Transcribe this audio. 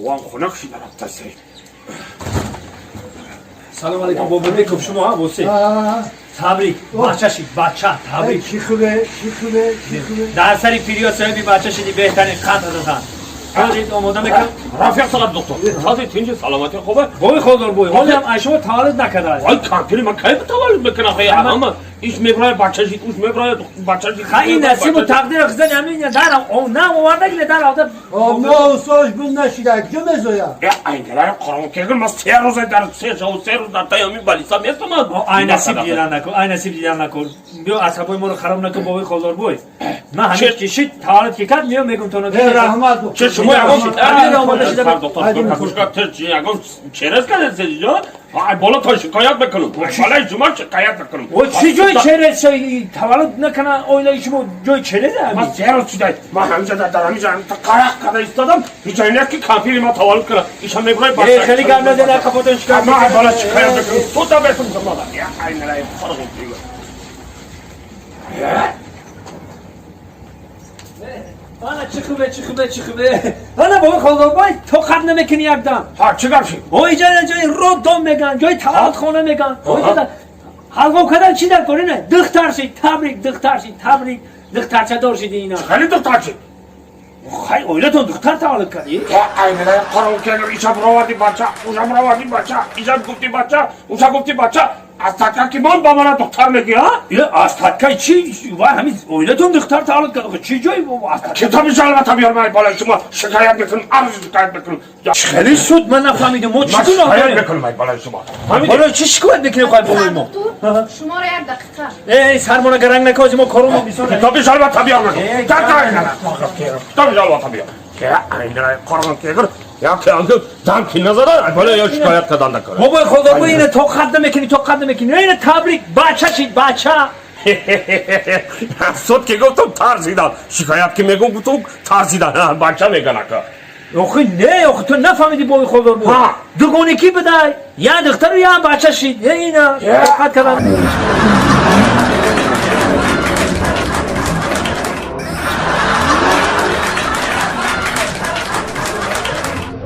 وان خنک شده رفته سلام علیکم بابا میکم شما ها بوسی تبریک بچه شید بچه تبریک چی خوبه در سری پیریا صاحبی بچه شدی بهترین خط دادن خودت آماده میکنم رفیق صاحب دکتر تازه تینج سلامتی خوبه بوی خودر بوی ولی هم شما تولد نکرده وای کامپیری من کی تولد میکنه خیلی اما ایش میبرای بچه شید اوش میبرای بچه شید خیلی نصیب و تقدیر خزن همین در او نه آورده گله در آورده ما اوساش بون نشیده کجا مزویا اینجا قرآن که اگر من 3 روز در 3 روز در تایمی بالیسا میستم آی نصیب دیدن نکن آی نصیب دیدن نکن بیا عصبای ما رو خراب نکن بابای خودر بوی من همین کشید تولد که کرد میام میگم تو رحمت چه شما دکتر ترچی اگم چرس کنه سیجا بالا تا شکایت بکنم بالای شما شکایت بکنم و چی جای چرس تولد نکنه اویلای شما جای چرس من 3 روز شده من همینجا در همینجا تا قرق کده ایستادم هیچ جایی نیست که کامپیری ما تولد کنه ایشان میگوی بچه خیلی گرم نده نه کپوتن شکایت ما بالا شکایت بکنم تو تا بهتون زمان یا این رای فرق دیگه آنا چی خوبه آنا بابا خودر بای تو خط نمیکنی یک دم ها چی گفتی اوی جای رو دام میگن جای تولد خونه میگن اوی جای حلقه کردن چی در کنی نه دختر شید تبریک دخترچه دار شدی اینا خیلی دختر چی خیلی اویلتون دختر تولد کردی این رای قرآن که اگر ایشان روادی بچه اوشان روادی بچه ایشان گفتی بچه اوشان گفتی بچه از تکر که من با من دختر میگی ها؟ از تکر چی؟ وای همین اویلتون دختر تولد کرد چی جایی بابا از تکر کتابی البته بیار من بالای شما شکایت میکنم عرض شکایت میکنم خیلی شد من نفهمیدم ما چی من کنم شکایت میکنم من بالای شما حالا چی شکایت میکنی خواهی بابای ما شما رو یک دقیقه ای سرمونه گرنگ نکاز ما کارو ما بیسانه کتابی البته بیار من کتابی البته بیار که این رای قرآن که اگر یا که آنجا دم کی نزده بالا یا شکایت کردن نکنه بابای خدا بو اینه تو قد میکنی اینه تبریک بچه شید بچه صد که گفتم ترسیدم شکایت که میگم گفتم ترسیدم بچه میگن اکا آخه نه آخه تو نفهمیدی بابای خدا بو دوگونه کی بدای یا دختر یا بچه شید اینا قد کردن